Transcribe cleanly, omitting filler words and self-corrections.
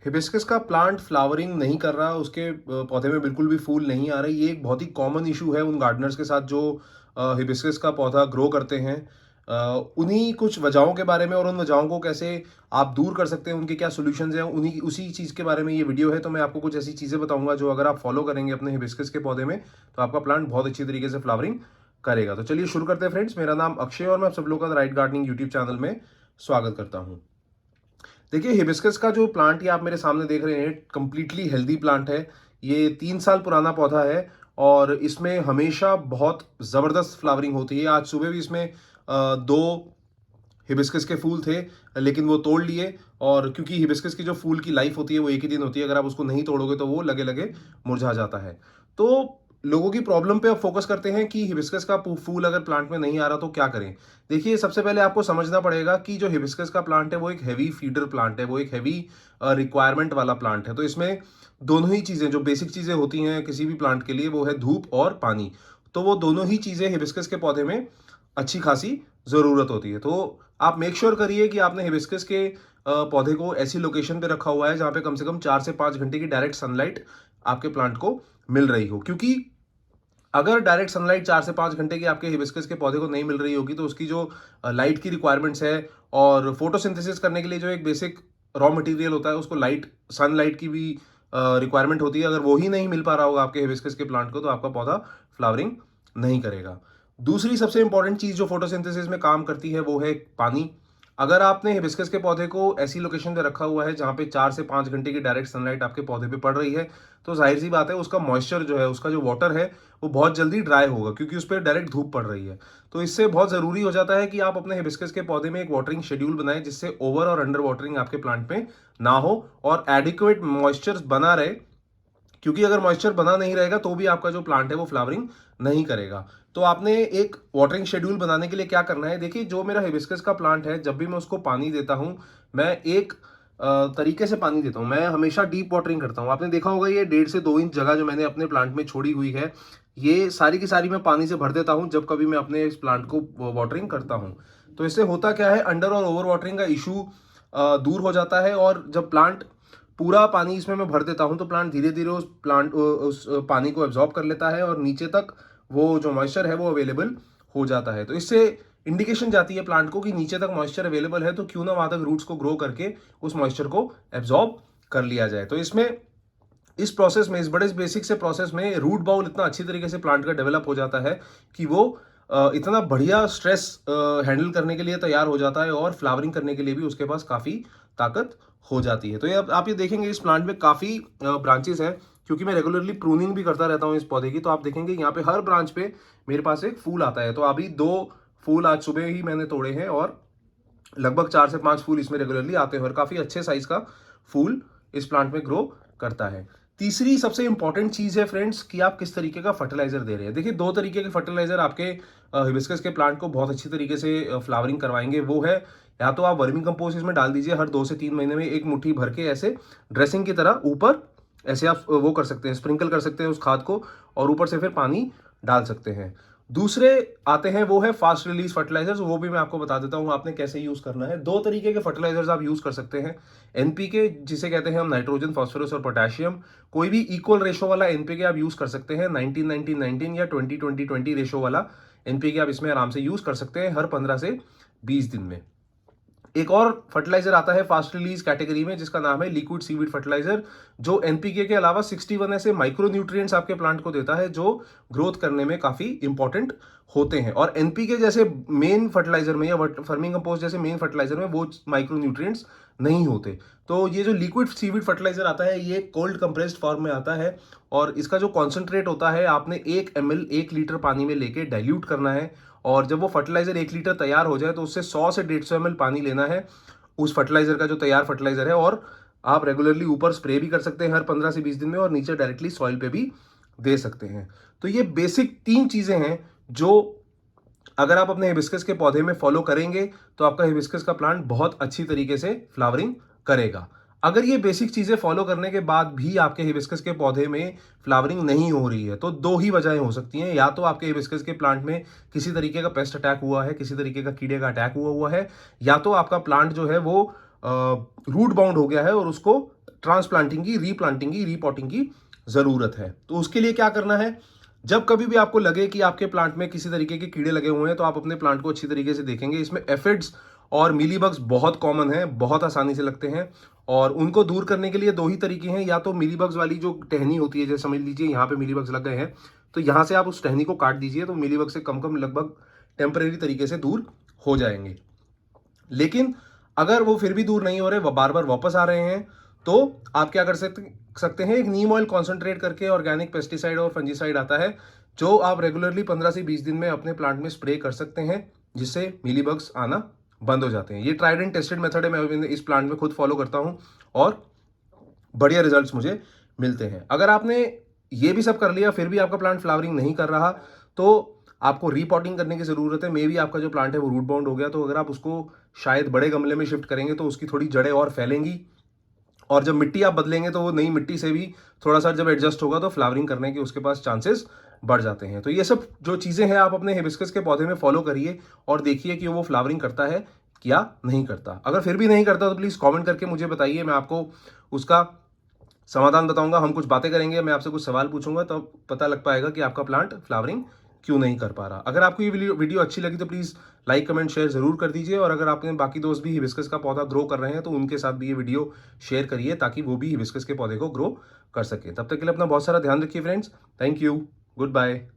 Hibiscus का plant flowering नहीं कर रहा, उसके पौधे में बिल्कुल भी फूल नहीं आ रहे। ये एक बहुत ही कॉमन इशू है उन गार्डनर्स के साथ जो हिबिस्कस का पौधा ग्रो करते हैं। उन्हीं कुछ वजहों के बारे में और उन वजहों को कैसे आप दूर कर सकते हैं, उनके क्या सॉल्यूशंस हैं, उन्हीं उसी चीज़ के बारे में ये वीडियो है। तो मैं आपको कुछ ऐसी चीज़ें बताऊंगा जो अगर आप फॉलो करेंगे अपने हिबिस्कस के पौधे में तो आपका प्लांट बहुत अच्छी तरीके से फ्लावरिंग करेगा। तो चलिए शुरू करते हैं फ्रेंड्स। मेरा नाम अक्षय और मैं आप सब लोगों का राइट गार्डनिंग यूट्यूब चैनल में स्वागत करता हूँ। देखिए, हिबिस्कस का जो प्लांट ये आप मेरे सामने देख रहे हैं, कंप्लीटली हेल्दी प्लांट है। ये 3 साल पुराना पौधा है और इसमें हमेशा बहुत ज़बरदस्त फ्लावरिंग होती है। आज सुबह भी इसमें 2 हिबिस्कस के फूल थे, लेकिन वो तोड़ लिए। और क्योंकि हिबिस्कस की जो फूल की लाइफ होती है वो एक ही दिन होती है, अगर आप उसको नहीं तोड़ोगे तो वो लगे लगे मुरझा जाता है। तो लोगों की प्रॉब्लम पे अब फोकस करते हैं कि हिबिस्कस का फूल अगर प्लांट में नहीं आ रहा तो क्या करें। देखिए, सबसे पहले आपको समझना पड़ेगा कि जो हिबिस्कस का प्लांट है वो एक हैवी फीडर प्लांट है, वो एक हैवी रिक्वायरमेंट वाला प्लांट है। तो इसमें दोनों ही चीज़ें, जो बेसिक चीज़ें होती हैं किसी भी प्लांट के लिए, वो है धूप और पानी। तो वो दोनों ही चीज़ें हिबिस्कस के पौधे में अच्छी खासी ज़रूरत होती है। तो आप मेक श्योर करिए कि आपने हिबिस्कस के पौधे को ऐसी लोकेशन पे रखा हुआ है जहाँ पे कम से कम 4 से 5 घंटे की डायरेक्ट सनलाइट आपके प्लांट को मिल रही हो। क्योंकि अगर डायरेक्ट सनलाइट 4 से 5 घंटे की आपके हिबिस्कस के पौधे को नहीं मिल रही होगी तो उसकी जो लाइट की रिक्वायरमेंट्स है और फोटोसिंथेसिस करने के लिए जो एक बेसिक रॉ मटेरियल होता है उसको लाइट, सनलाइट की भी रिक्वायरमेंट होती है। अगर वो ही नहीं मिल पा रहा होगा आपके हिबिस्कस के प्लांट को तो आपका पौधा फ्लावरिंग नहीं करेगा। दूसरी सबसे इंपॉर्टेंट चीज जो फोटोसिंथेसिस में काम करती है वो है पानी। अगर आपने हिबिस्कस के पौधे को ऐसी लोकेशन पे रखा हुआ है जहां पे 4 से 5 घंटे की डायरेक्ट सनलाइट आपके पौधे पे पड़ रही है तो जाहिर सी बात है उसका मॉइस्चर जो है, उसका जो वाटर है, वो बहुत जल्दी ड्राई होगा क्योंकि उस पर डायरेक्ट धूप पड़ रही है। तो इससे बहुत ज़रूरी हो जाता है कि आप अपने हिबिस्कस के पौधे में एक वाटरिंग शेड्यूल बनाएं जिससे ओवर और अंडर वाटरिंग आपके प्लांट में ना हो और एडिक्वेट मॉइस्चर बना रहे। क्योंकि अगर मॉइस्चर बना नहीं रहेगा तो भी आपका जो प्लांट है वो फ्लावरिंग नहीं करेगा। तो आपने एक वाटरिंग शेड्यूल बनाने के लिए क्या करना है, देखिए, जो मेरा हिबिस्कस का प्लांट है जब भी मैं उसको पानी देता हूं, मैं एक तरीके से पानी देता हूं। मैं हमेशा डीप वाटरिंग करता हूं। आपने देखा होगा ये 1.5 से 2 इंच जगह जो मैंने अपने प्लांट में छोड़ी हुई है, ये सारी की सारी मैं पानी से भर देता हूं जब कभी मैं अपने इस प्लांट को वाटरिंग करता हूं। तो इससे होता क्या है, अंडर और ओवर वाटरिंग का इशू दूर हो जाता है। और जब प्लांट पूरा पानी इसमें मैं भर देता हूं तो प्लांट धीरे धीरे उस पानी को एब्जॉर्ब कर लेता है और नीचे तक वो जो मॉइस्चर है वो अवेलेबल हो जाता है। तो इससे इंडिकेशन जाती है प्लांट को कि नीचे तक मॉइस्चर अवेलेबल है, तो क्यों ना वहां तक रूट्स को ग्रो करके उस मॉइस्चर को एब्जॉर्ब कर लिया जाए। तो इसमें, इस प्रोसेस में, इस बड़े बेसिक से प्रोसेस में रूट बाउल इतना अच्छी तरीके से प्लांट का डेवलप हो जाता है कि वो इतना बढ़िया स्ट्रेस हैंडल करने के लिए तैयार हो जाता है और फ्लावरिंग करने के लिए भी उसके पास काफ़ी ताकत हो जाती है। तो ये अब आप ये देखेंगे इस प्लांट में काफ़ी ब्रांचेस हैं क्योंकि मैं रेगुलरली प्रूनिंग भी करता रहता हूँ इस पौधे की। तो आप देखेंगे यहाँ पे हर ब्रांच पे मेरे पास एक फूल आता है। तो अभी 2 फूल आज सुबह ही मैंने तोड़े हैं और लगभग 4 से 5 फूल इसमें रेगुलरली आते हैं और काफ़ी अच्छे साइज का फूल इस प्लांट में ग्रो करता है। तीसरी सबसे इंपॉर्टेंट चीज है फ्रेंड्स कि आप किस तरीके का फर्टिलाइजर दे रहे हैं। देखिए, 2 तरीके के फर्टिलाइजर आपके हिबिस्कस के प्लांट को बहुत अच्छी तरीके से फ्लावरिंग करवाएंगे। वो है, या तो आप वर्मी कंपोस्ट इसमें डाल दीजिए हर 2 से 3 महीने में एक मुट्ठी भर के, ऐसे ड्रेसिंग की तरह ऊपर ऐसे आप वो कर सकते हैं, स्प्रिंकल कर सकते हैं उस खाद को और ऊपर से फिर पानी डाल सकते हैं। दूसरे आते हैं वो है फास्ट रिलीज फर्टिलाइजर्स। वो भी मैं आपको बता देता हूं आपने कैसे यूज करना है। 2 तरीके के फर्टिलाइजर्स आप यूज कर सकते हैं। एनपीके, जिसे कहते हैं हम नाइट्रोजन, फास्फोरस और पोटेशियम, कोई भी इक्वल रेशो वाला एनपीके आप यूज कर सकते हैं। 19-19-19 या 20-20-20 रेशो वाला एनपीके आप इसमें आराम से यूज कर सकते हैं हर 15 से 20 दिन में। एक और फर्टिलाइजर आता है फास्ट रिलीज कैटेगरी में जिसका नाम है लिक्विड सीवीड फर्टिलाइजर, जो एनपीके के अलावा 61 ऐसे माइक्रो न्यूट्रिएंट्स आपके प्लांट को देता है जो ग्रोथ करने में काफी इंपॉर्टेंट होते हैं। और एनपीके जैसे मेन फर्टिलाइजर में या फर्मिंग कंपोस्ट जैसे मेन फर्टिलाइजर में वो माइक्रो न्यूट्रिएंट्स नहीं होते। तो ये जो लिक्विड सीवीड फर्टिलाइजर आता है ये कोल्ड कंप्रेस्ड फॉर्म में आता है और इसका जो कॉन्सेंट्रेट होता है आपने 1 ml 1 लीटर पानी में लेके डाइल्यूट करना है। और जब वो फर्टिलाइजर 1 लीटर तैयार हो जाए तो उससे 100 से 150 ml पानी लेना है उस फर्टिलाइजर का जो तैयार फर्टिलाइजर है। और आप रेगुलरली ऊपर स्प्रे भी कर सकते हैं हर 15 से 20 दिन में और नीचे डायरेक्टली सॉइल पे भी दे सकते हैं। तो ये बेसिक 3 चीजें हैं जो अगर आप अपने हिबिस्कस के पौधे में फॉलो करेंगे तो आपका हिबिस्कस का प्लांट बहुत अच्छी तरीके से फ्लावरिंग करेगा। अगर ये बेसिक चीजें फॉलो करने के बाद भी आपके हिबिस्कस के पौधे में फ्लावरिंग नहीं हो रही है तो 2 ही वजहें हो सकती हैं। या तो आपके हिबिस्कस के प्लांट में किसी तरीके का पेस्ट अटैक हुआ है, किसी तरीके का कीड़े का अटैक हुआ है, या तो आपका प्लांट जो है वो रूट बाउंड हो गया है और उसको ट्रांसप्लांटिंग की, रीप्लांटिंग की, रीपॉटिंग की ज़रूरत है। तो उसके लिए क्या करना है, जब कभी भी आपको लगे कि आपके प्लांट में किसी तरीके के कीड़े लगे हुए हैं, तो आप अपने प्लांट को अच्छी तरीके से देखेंगे। इसमें एफिड्स और मीलीबग्स बहुत कॉमन हैं, बहुत आसानी से लगते हैं और उनको दूर करने के लिए 2 ही तरीके हैं। या तो मीलीबग्स वाली जो टहनी होती है, जैसे समझ लीजिए यहाँ पे मीलीबग्स लग गए हैं, तो यहाँ से आप उस टहनी को काट दीजिए, तो मीलीबग से कम लगभग टेम्परेरी तरीके से दूर हो जाएंगे। लेकिन अगर वो फिर भी दूर नहीं हो रहे, वो बार-बार वापस आ रहे हैं, तो आप क्या कर सकते हैं, एक नीम ऑयल कॉन्संट्रेट करके ऑर्गेनिक पेस्टिसाइड और फंजीसाइड आता है, जो आप रेगुलरली 15 से 20 दिन में अपने प्लांट में स्प्रे कर सकते हैं, जिससे मीलीबग्स आना बंद हो जाते हैं। ये ट्राइड एंड टेस्टेड मेथड है, मैं इस प्लांट में खुद फॉलो करता हूँ और बढ़िया रिजल्ट्स मुझे मिलते हैं। अगर आपने ये भी सब कर लिया, फिर भी आपका प्लांट फ्लावरिंग नहीं कर रहा, तो आपको रीपॉटिंग करने की ज़रूरत है। मे बी आपका जो प्लांट है वो रूट बाउंड हो गया, तो अगर आप उसको शायद बड़े गमले में शिफ्ट करेंगे, तो उसकी थोड़ी जड़ें और फैलेंगी और जब मिट्टी आप बदलेंगे, तो वो नई मिट्टी से भी थोड़ा-सा जब एडजस्ट होगा, तो फ्लावरिंग करने के उसके पास चांसेस बढ़ जाते हैं। तो ये सब जो चीज़ें हैं, आप अपने हिबिस्कस के पौधे में फॉलो करिए और देखिए कि वो फ्लावरिंग करता है या नहीं करता। अगर फिर भी नहीं करता, तो प्लीज़ कमेंट करके मुझे बताइए, मैं आपको उसका समाधान बताऊंगा। हम कुछ बातें करेंगे, मैं आपसे कुछ सवाल पूछूंगा, तो पता लग पाएगा कि आपका प्लांट फ्लावरिंग क्यों नहीं कर पा रहा। अगर आपको ये वीडियो अच्छी लगी, तो प्लीज़ लाइक कमेंट शेयर जरूर कर दीजिए और अगर आपने बाकी दोस्त भी हिबिस्कस का पौधा ग्रो कर रहे हैं, तो उनके साथ भी ये वीडियो शेयर करिए, ताकि वो भी हिबिस्कस के पौधे को ग्रो कर सके। तब तक के लिए अपना बहुत सारा ध्यान रखिए friends. Thank you. Good bye.